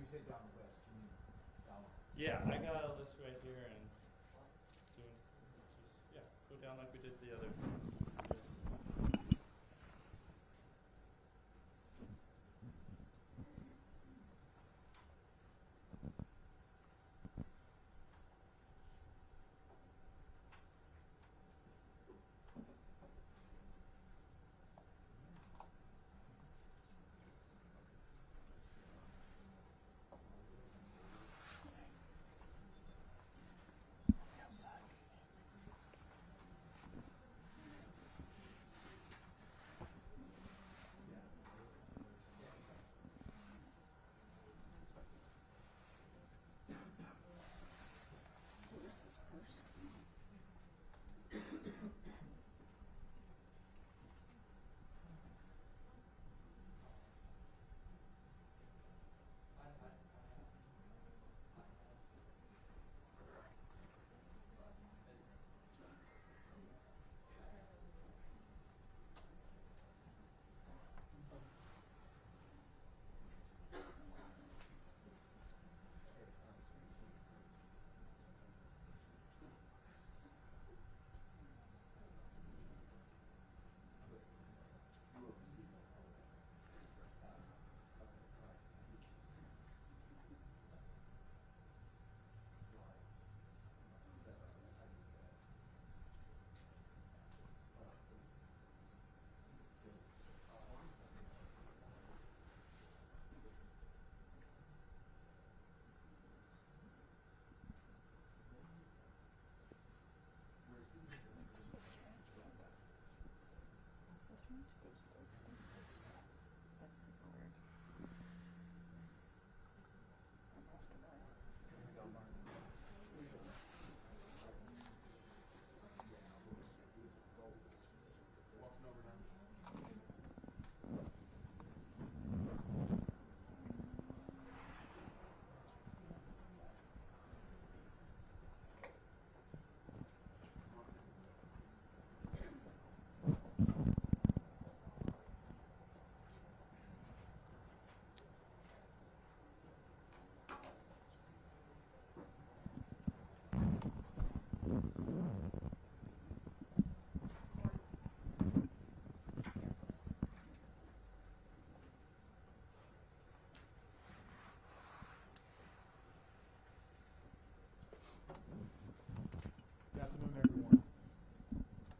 you say down the list, you mean down? Yeah, I got a list right here, and go down like we did the other.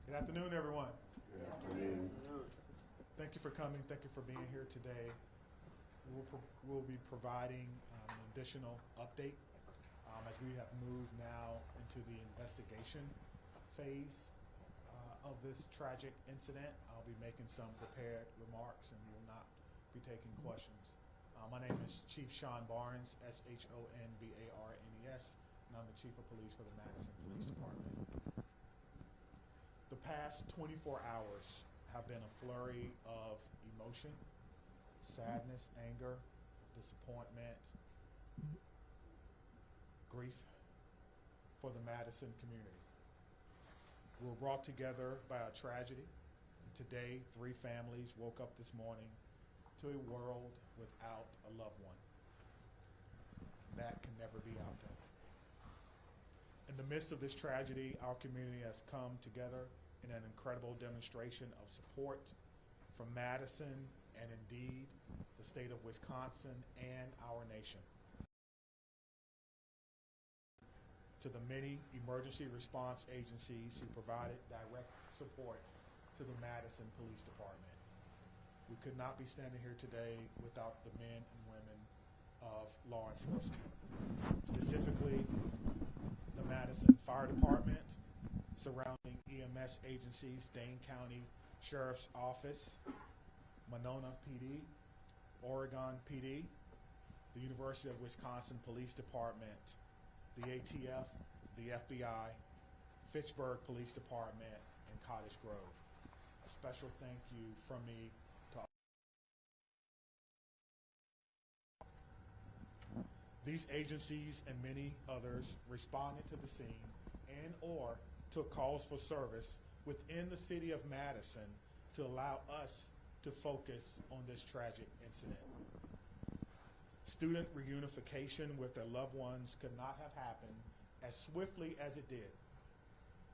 Good afternoon, everyone. Good afternoon. Thank you for coming. Thank you for being here today. We'll be providing an additional update as we have moved now into the investigation phase of this tragic incident. I'll be making some prepared remarks and will not be taking questions. My name is Chief Sean Barnes, Shonbarnes, and I'm the Chief of Police for the Madison Police Department. The past 24 hours have been a flurry of emotion, sadness, anger, disappointment, grief for the Madison community. We were brought together by a tragedy, and today 3 families woke up this morning to a world without a loved one. That can never be outdone. In the midst of this tragedy, our community has come together in an incredible demonstration of support from Madison and indeed the state of Wisconsin and our nation. To the many emergency response agencies who provided direct support to the Madison Police Department. We could not be standing here today without the men and women of law enforcement, specifically the Madison Fire Department, surrounding EMS agencies, Dane County Sheriff's Office, Monona PD, Oregon PD, the University of Wisconsin Police Department, the ATF, the FBI, Fitchburg Police Department, and Cottage Grove. A special thank you from me to all. These agencies and many others responded to the scene and or took calls for service within the city of Madison to allow us to focus on this tragic incident. Student reunification with their loved ones could not have happened as swiftly as it did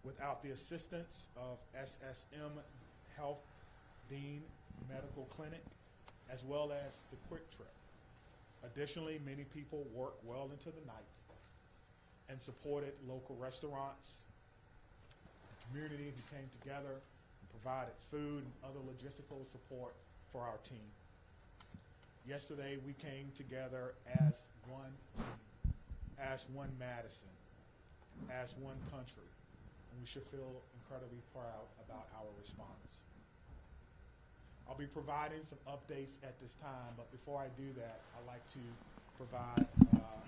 without the assistance of SSM Health Dean Medical Clinic, as well as the Quick Trip. Additionally, many people worked well into the night and supported local restaurants, the community who came together and provided food and other logistical support for our team. Yesterday, we came together as one team, as one Madison, as one country, and we should feel incredibly proud about our response. I'll be providing some updates at this time, but before I do that, I'd like to provide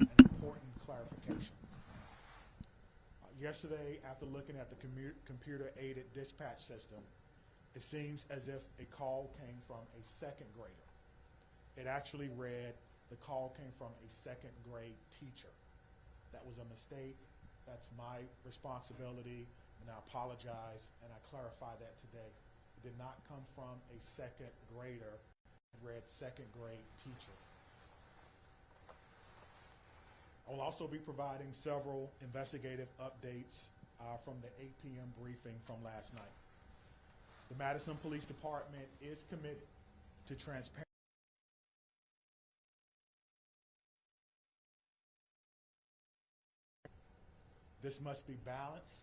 an important clarification. Yesterday, after looking at the computer-aided dispatch system, it seems as if a call came from a second grader. It actually read, the call came from a second grade teacher. That was a mistake. That's my responsibility, and I apologize, and I clarify that today. It did not come from a second grader. It read second grade teacher. I will also be providing several investigative updates from the 8 p.m. briefing from last night. The Madison Police Department is committed to transparency. This must be balanced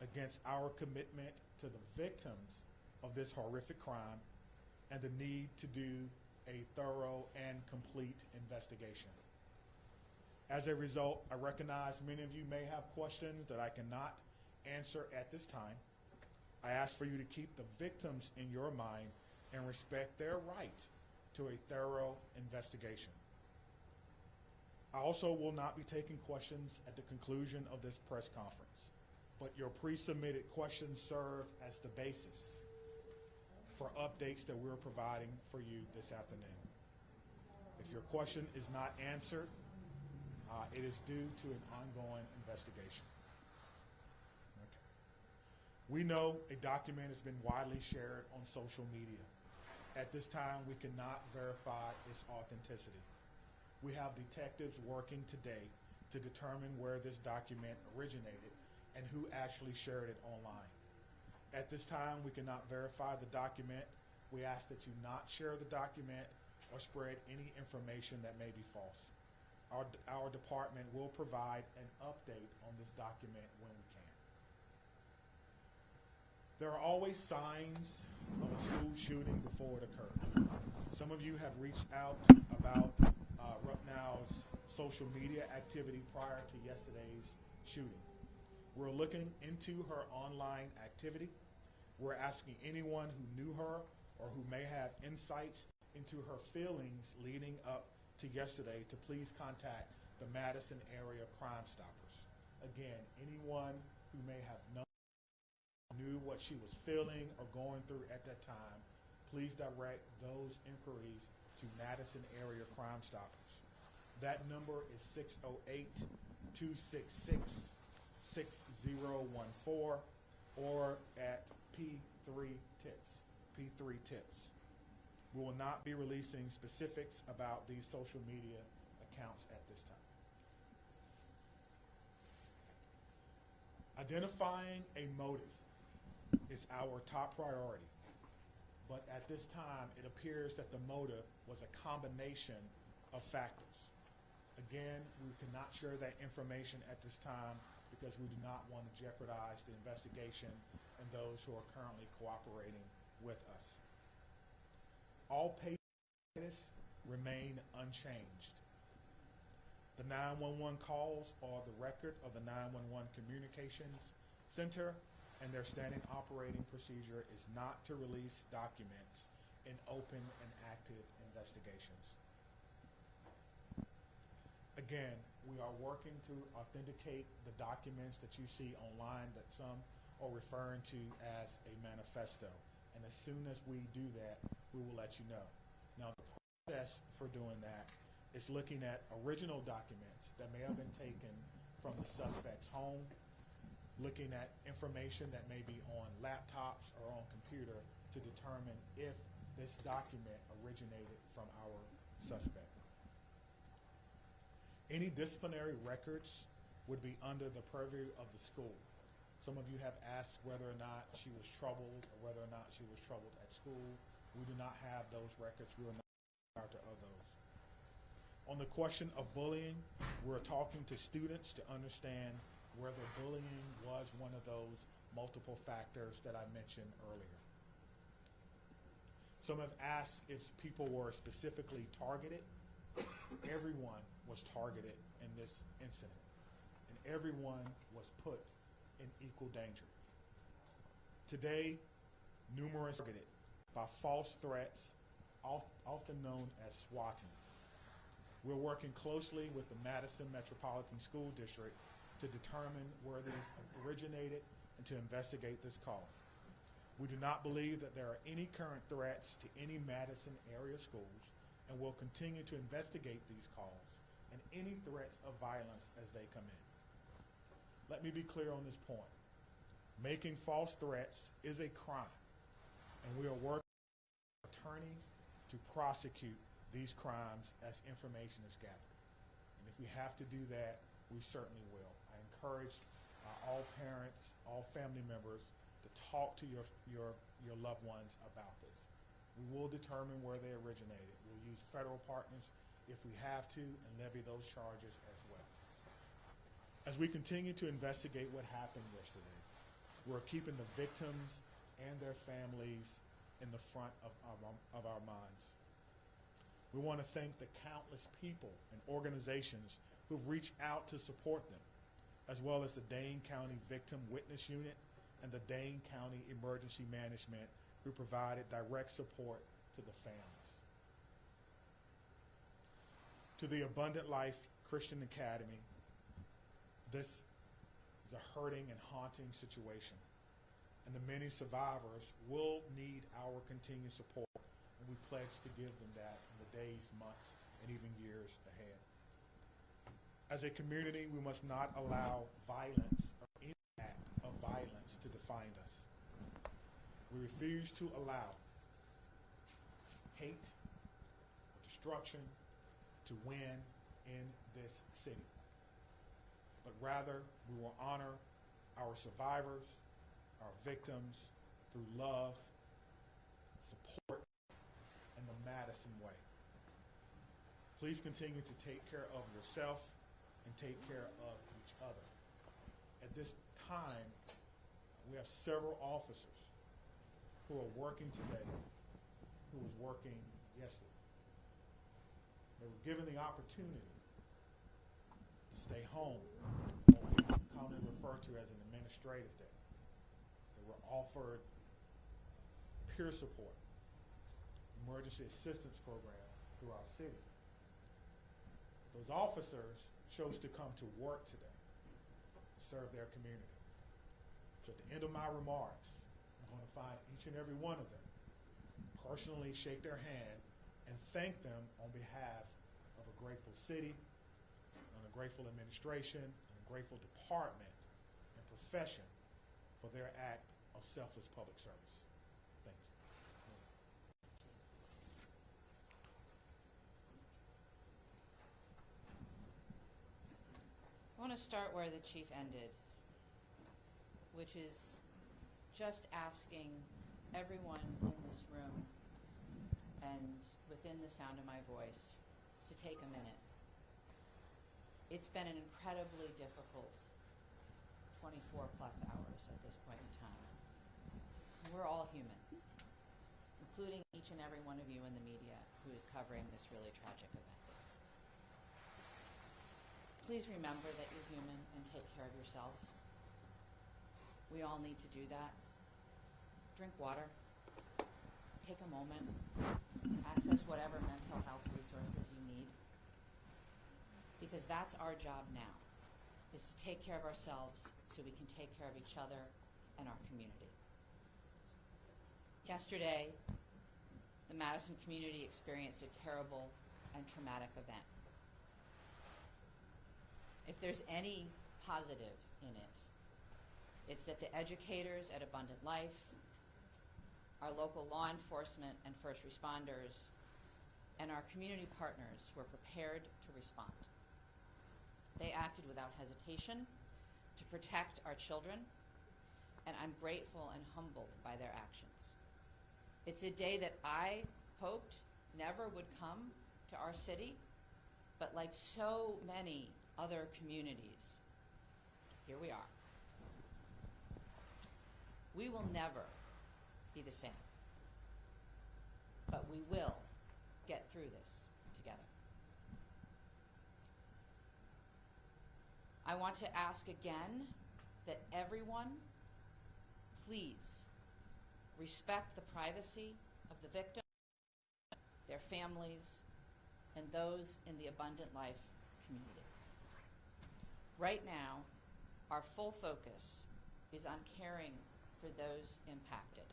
against our commitment to the victims of this horrific crime and the need to do a thorough and complete investigation. As a result, I recognize many of you may have questions that I cannot answer at this time. I ask for you to keep the victims in your mind and respect their right to a thorough investigation. I also will not be taking questions at the conclusion of this press conference, but your pre-submitted questions serve as the basis for updates that we're providing for you this afternoon. If your question is not answered, it is due to an ongoing investigation. Okay. We know a document has been widely shared on social media. At this time, we cannot verify its authenticity. We have detectives working today to determine where this document originated and who actually shared it online. At this time, we cannot verify the document. We ask that you not share the document or spread any information that may be false. Our department will provide an update on this document when we can. There are always signs of a school shooting before it occurs. Some of you have reached out about Rupnow's social media activity prior to yesterday's shooting. We're looking into her online activity. We're asking anyone who knew her or who may have insights into her feelings leading up to yesterday to please contact the Madison Area Crime Stoppers. Again, anyone who may have knew what she was feeling or going through at that time, please direct those inquiries to Madison Area Crime Stoppers. That number is 608-266-6014 or at P3 Tips. We will not be releasing specifics about these social media accounts at this time. Identifying a motive is our top priority, but at this time it appears that the motive was a combination of factors. Again, we cannot share that information at this time because we do not want to jeopardize the investigation and those who are currently cooperating with us. All patients remain unchanged. The 911 calls are the record of the 911 Communications Center, and their standing operating procedure is not to release documents in open and active investigations. Again, we are working to authenticate the documents that you see online that some are referring to as a manifesto. And as soon as we do that, we will let you know. Now, the process for doing that is looking at original documents that may have been taken from the suspect's home, looking at information that may be on laptops or on computer to determine if this document originated from our suspect. Any disciplinary records would be under the purview of the school. Some of you have asked whether or not she was troubled or whether or not she was troubled at school. We do not have those records. We are not aware of those. On the question of bullying, we're talking to students to understand whether bullying was one of those multiple factors that I mentioned earlier. Some have asked if people were specifically targeted. Everyone was targeted in this incident, and everyone was put in equal danger. Today, numerous targeted by false threats, often known as swatting. We're working closely with the Madison Metropolitan School District to determine where these originated and to investigate this call. We do not believe that there are any current threats to any Madison area schools, and will continue to investigate these calls and any threats of violence as they come in. Let me be clear on this point. Making false threats is a crime, and we are working with attorneys to prosecute these crimes as information is gathered. And if we have to do that, we certainly will. I encourage all parents, all family members to talk to your loved ones about this. We will determine where they originated. We'll use federal partners if we have to and levy those charges as well. As we continue to investigate what happened yesterday, we're keeping the victims and their families in the front of our minds. We want to thank the countless people and organizations who've reached out to support them, as well as the Dane County Victim Witness Unit and the Dane County Emergency Management, who provided direct support to the families. To the Abundant Life Christian Academy, this is a hurting and haunting situation, and the many survivors will need our continued support, and we pledge to give them that in the days, months, and even years ahead. As a community, we must not allow violence or any act of violence to define us. We refuse to allow hate or destruction to win in this city, but rather we will honor our survivors, our victims, through love, support, and the Madison way. Please continue to take care of yourself and take care of each other. At this time, we have several officers who are working today, who was working yesterday. They were given the opportunity to stay home, what we commonly refer to as an administrative day. They were offered peer support, emergency assistance program through our city. Those officers chose to come to work today to serve their community. So at the end of my remarks, I'm going to find each and every one of them, personally shake their hand, and thank them on behalf of a grateful city, and a grateful administration, and a grateful department and profession for their act of selfless public service. Thank you. I want to start where the chief ended, which is just asking everyone in this room and within the sound of my voice to take a minute. It's been an incredibly difficult 24 plus hours at this point in time. We're all human, including each and every one of you in the media who is covering this really tragic event. Please remember that you're human and take care of yourselves. We all need to do that. Drink water. Take a moment. Access whatever mental health resources you need. Because that's our job now, is to take care of ourselves so we can take care of each other and our community. Yesterday, the Madison community experienced a terrible and traumatic event. If there's any positive in it, it's that the educators at Abundant Life, our local law enforcement and first responders, and our community partners were prepared to respond. They acted without hesitation to protect our children, and I'm grateful and humbled by their actions. It's a day that I hoped never would come to our city, but like so many other communities, here we are. We will never be the same, but we will get through this together. I want to ask again that everyone please respect the privacy of the victim, their families, and those in the Abundant Life community. Right now, our full focus is on caring for those impacted.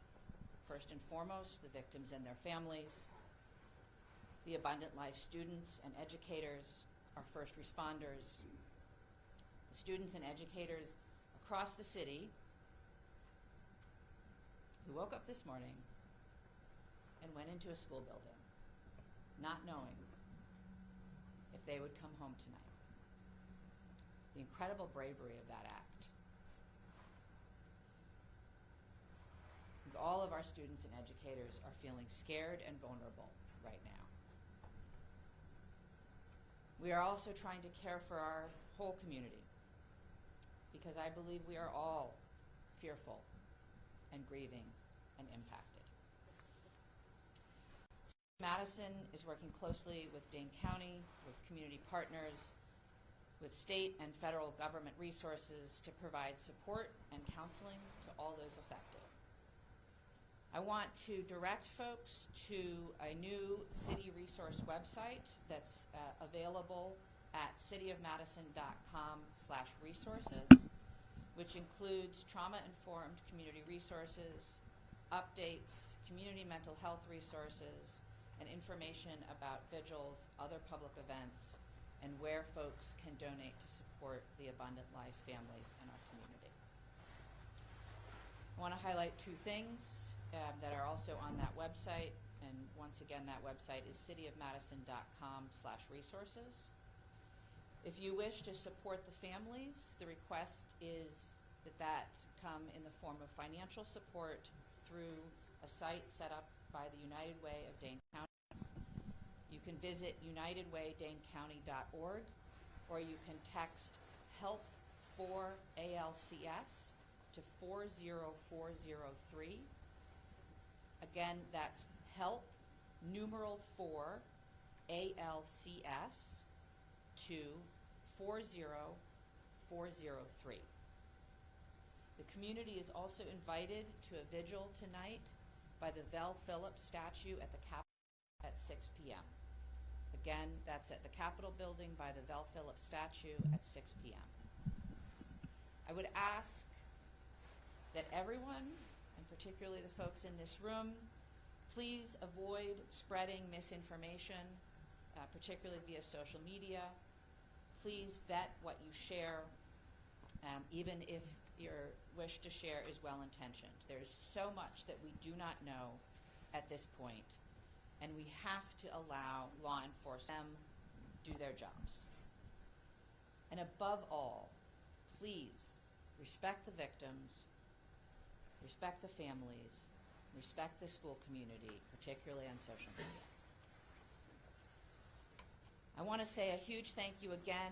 First and foremost, the victims and their families, the Abundant Life students and educators, our first responders, the students and educators across the city who woke up this morning and went into a school building not knowing if they would come home tonight. The incredible bravery of that act. All of our students and educators are feeling scared and vulnerable right now. We are also trying to care for our whole community because I believe we are all fearful and grieving and impacted. Madison is working closely with Dane County, with community partners, with state and federal government resources to provide support and counseling to all those affected. I want to direct folks to a new city resource website that's available at cityofmadison.com/resources, which includes trauma-informed community resources, updates, community mental health resources, and information about vigils, other public events, and where folks can donate to support the Abundant Life families in our community. I want to highlight two things that are also on that website, and once again, that website is cityofmadison.com/resources. If you wish to support the families, the request is that come in the form of financial support through a site set up by the United Way of Dane County. You can visit unitedwaydanecounty.org, or you can text HELP for ALCS to 40403. Again, that's HELP numeral 4 ALCS to 40403. The community is also invited to a vigil tonight by the Vel Phillips statue at the Capitol at 6 p.m. Again, that's at the Capitol building by the Vel Phillips statue at 6 p.m. I would ask that everyone, and particularly the folks in this room, please avoid spreading misinformation, particularly via social media. Please vet what you share, even if your wish to share is well-intentioned. There's so much that we do not know at this point, and we have to allow law enforcement to do their jobs. And above all, please respect the victims, respect the families, respect the school community, particularly on social media. I want to say a huge thank you again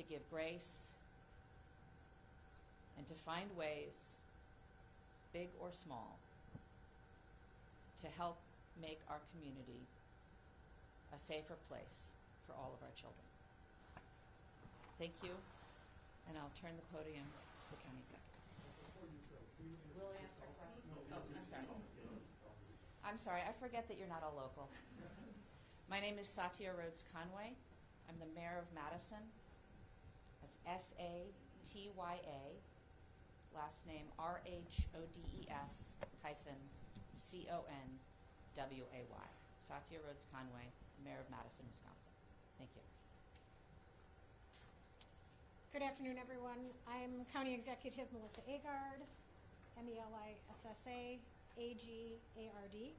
to give grace, and to find ways, big or small, to help make our community a safer place for all of our children. Thank you, and I'll turn the podium to the county executive. Will answer questions. Oh, I'm sorry. I'm sorry, I forget that you're not a local. My name is Satya Rhodes Conway. I'm the mayor of Madison. That's S-A-T-Y-A, last name R-H-O-D-E-S -C-O-N-W-A-Y. Satya Rhodes Conway, mayor of Madison, Wisconsin. Thank you. Good afternoon, everyone. I'm County Executive Melissa Agard, M-E-L-I-S-S-A, A-G-A-R-D.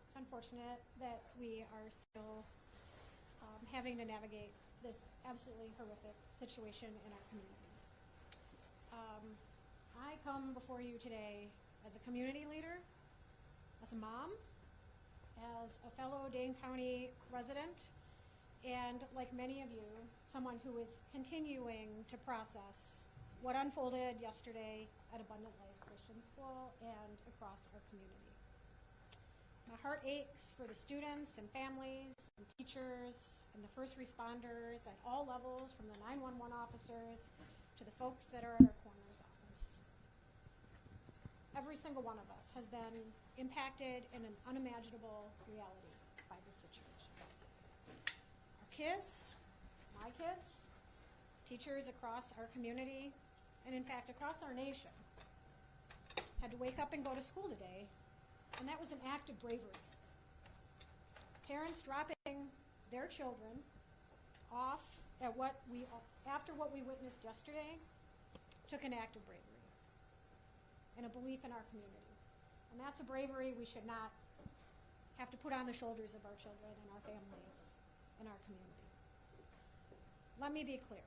It's unfortunate that we are still having to navigate this absolutely horrific situation in our community. I come before you today as a community leader, as a mom, as a fellow Dane County resident, and like many of you, someone who is continuing to process what unfolded yesterday at Abundant Life Christian School and across our community. My heart aches for the students and families and teachers and the first responders at all levels, from the 911 officers to the folks that are at our coroner's office. Every single one of us has been impacted in an unimaginable reality by this situation. Our kids, my kids, teachers across our community, and in fact across our nation, had to wake up and go to school today, and that was an act of bravery. Parents dropping their children off at after what we witnessed yesterday took an act of bravery and a belief in our community. And that's a bravery we should not have to put on the shoulders of our children and our families and our community. Let me be clear.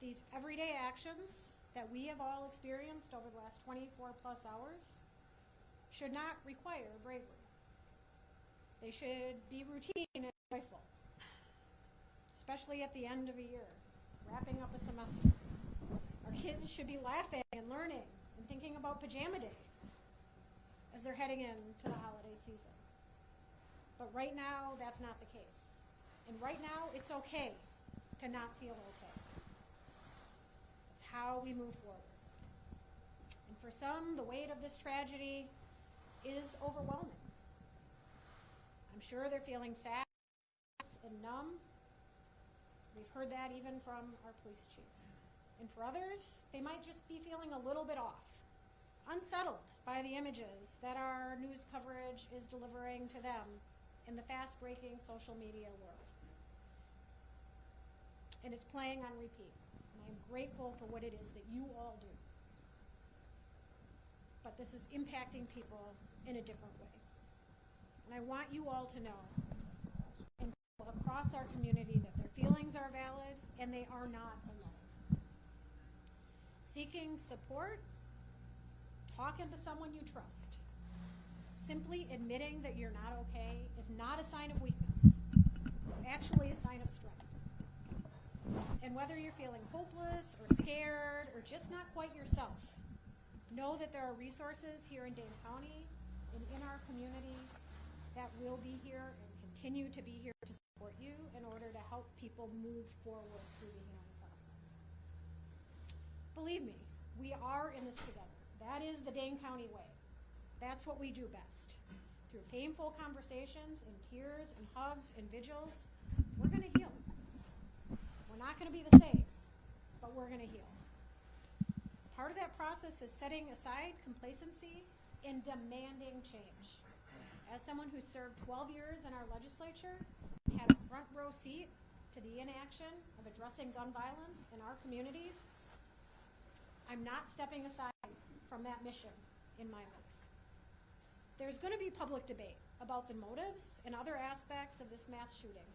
These everyday actions that we have all experienced over the last 24 plus hours should not require bravery. They should be routine and joyful, especially at the end of a year, wrapping up a semester. Our kids should be laughing and learning and thinking about pajama day as they're heading into the holiday season. But right now, that's not the case. And right now, it's okay to not feel okay. It's how we move forward. And for some, the weight of this tragedy is overwhelming. I'm sure they're feeling sad and numb. We've heard that even from our police chief. And for others, they might just be feeling a little bit off, unsettled by the images that our news coverage is delivering to them in the fast-breaking social media world. And it's playing on repeat. And I'm grateful for what it is that you all do. But this is impacting people in a different way. And I want you all to know, and people across our community, that their feelings are valid and they are not alone. Seeking support, talking to someone you trust, simply admitting that you're not okay is not a sign of weakness. It's actually a sign of strength. And whether you're feeling hopeless or scared or just not quite yourself, know that there are resources here in Dane County and in our community that will be here and continue to be here to support you in order to help people move forward through the healing process. Believe me, we are in this together. That is the Dane County way. That's what we do best. Through painful conversations and tears and hugs and vigils, we're going to heal. We're not going to be the same, but we're going to heal. Part of that process is setting aside complacency and demanding change. As someone who served 12 years in our legislature and had a front row seat to the inaction of addressing gun violence in our communities, I'm not stepping aside from that mission in my life. There's going to be public debate about the motives and other aspects of this mass shooting.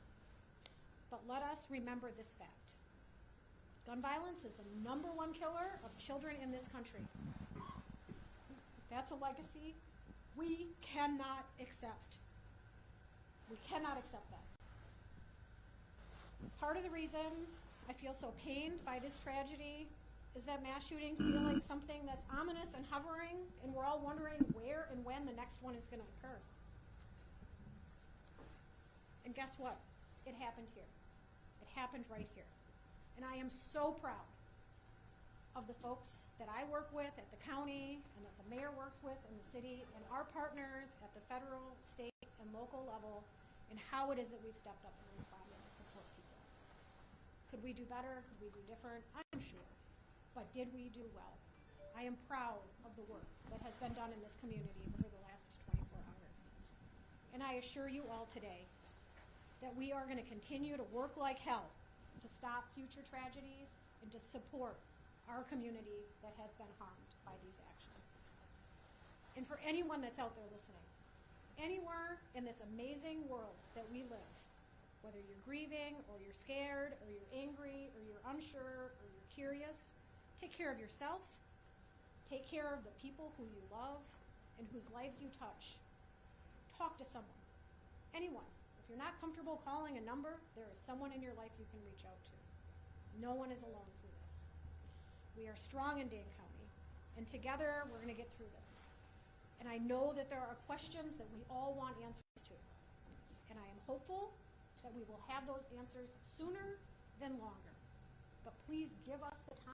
But let us remember this fact. Gun violence is the #1 killer of children in this country. That's a legacy we cannot accept. We cannot accept that. Part of the reason I feel so pained by this tragedy is that mass shootings feel like something that's ominous and hovering, and we're all wondering where and when the next one is going to occur. And guess what? It happened here. It happened right here. And I am so proud of the folks that I work with at the county and that the mayor works with in the city and our partners at the federal, state, and local level, and how it is that we've stepped up and responded to support people. Could we do better? Could we do different? I'm sure. But did we do well? I am proud of the work that has been done in this community over the last 24 hours. And I assure you all today that we are going to continue to work like hell to stop future tragedies and to support our community that has been harmed by these actions. And for anyone that's out there listening, anywhere in this amazing world that we live, whether you're grieving or you're scared or you're angry or you're unsure or you're curious, take care of yourself, take care of the people who you love and whose lives you touch. Talk to someone, anyone. If you're not comfortable calling a number, there is someone in your life you can reach out to. No one is alone through this. We are strong in Dane County, and together we're going to get through this. And I know that there are questions that we all want answers to. And I am hopeful that we will have those answers sooner than longer. But please give us the time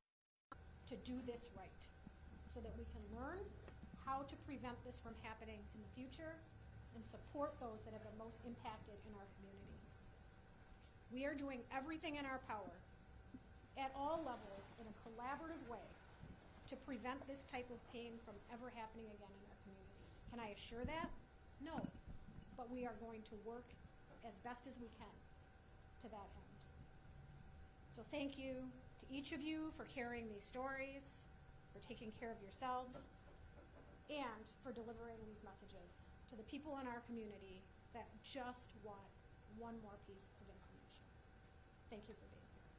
to do this right so that we can learn how to prevent this from happening in the future and support those that have been most impacted in our community. We are doing everything in our power at all levels in a collaborative way to prevent this type of pain from ever happening again in our community. Can I assure that? No, but we are going to work as best as we can to that end. So thank you to each of you for carrying these stories, for taking care of yourselves, and for delivering these messages to the people in our community that just want one more piece of information. Thank you for being here.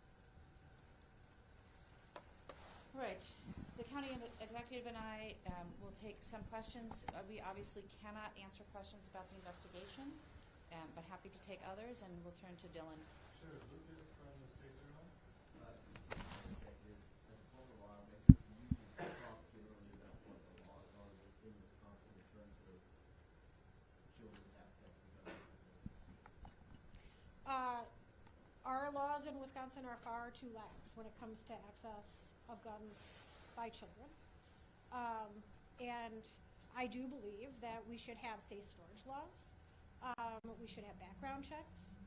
Right. The county executive and I will take some questions. We obviously cannot answer questions about the investigation, but happy to take others, and we'll turn to Dylan. Sure. Lucas from the State Journal. Executive, as a former lawmaker, can you talk generally about what the laws are in Wisconsin in terms of children's access to guns? Our laws in Wisconsin are far too lax when it comes to access of guns by children. And I do believe that we should have safe storage laws. We should have background checks.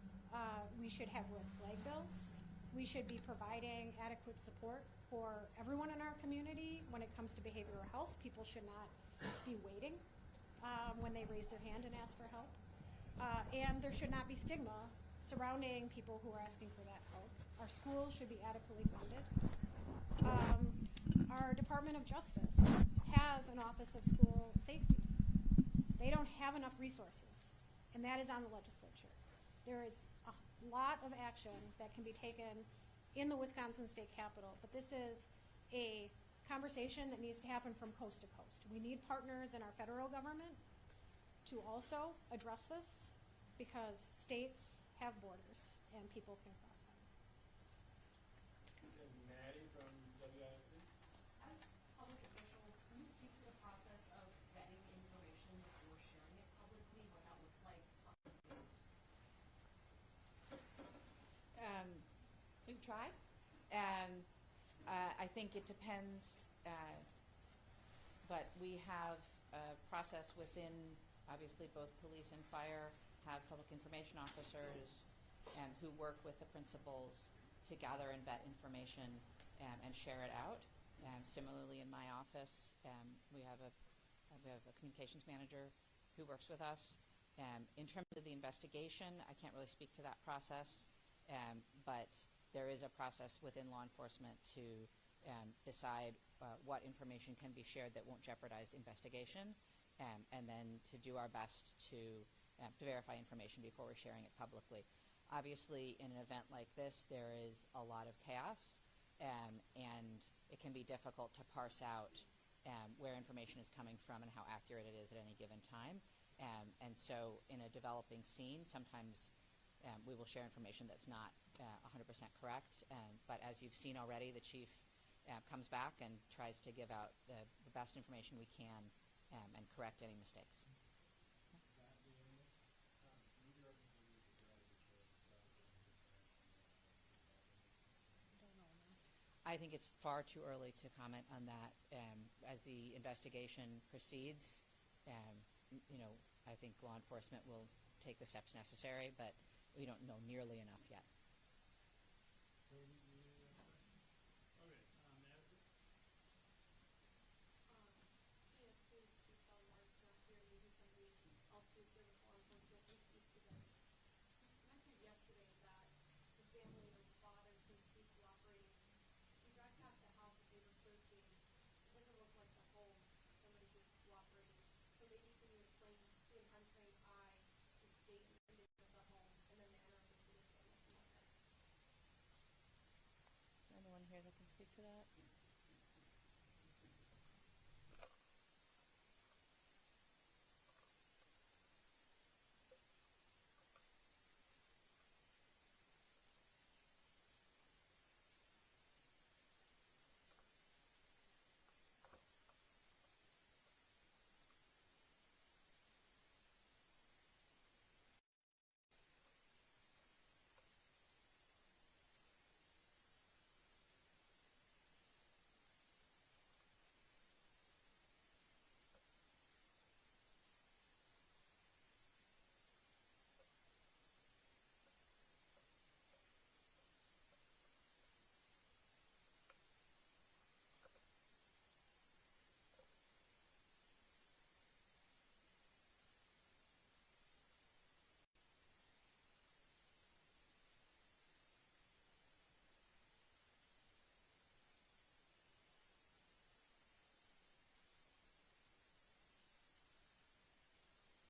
We should have red flag bills. We should be providing adequate support for everyone in our community when it comes to behavioral health. People should not be waiting when they raise their hand and ask for help. And there should not be stigma surrounding people who are asking for that help. Our schools should be adequately funded. Our Department of Justice has an Office of School Safety. They don't have enough resources, and that is on the legislature. There is a lot of action that can be taken in the Wisconsin State Capitol, but this is a conversation that needs to happen from coast to coast. We need partners in our federal government to also address this, because states have borders and people can cross them. And Maddie from WISC. As public officials, can you speak to the process of vetting information before sharing it publicly, what that looks like behind the scenes? We've tried. I think it depends, but we have a process within, obviously, both police and fire have public information officers who work with the principals to gather and vet information and share it out. Similarly, in my office, we have a communications manager who works with us. In terms of the investigation, I can't really speak to that process, but there is a process within law enforcement to decide what information can be shared that won't jeopardize investigation, and then to do our best to verify information before we're sharing it publicly. Obviously, in an event like this, there is a lot of chaos, and it can be difficult to parse out where information is coming from and how accurate it is at any given time. And so in a developing scene, sometimes we will share information that's not 100% correct. But as you've seen already, the chief comes back and tries to give out the best information we can and correct any mistakes. I think it's far too early to comment on that. As the investigation proceeds, I think law enforcement will take the steps necessary, but we don't know nearly enough yet.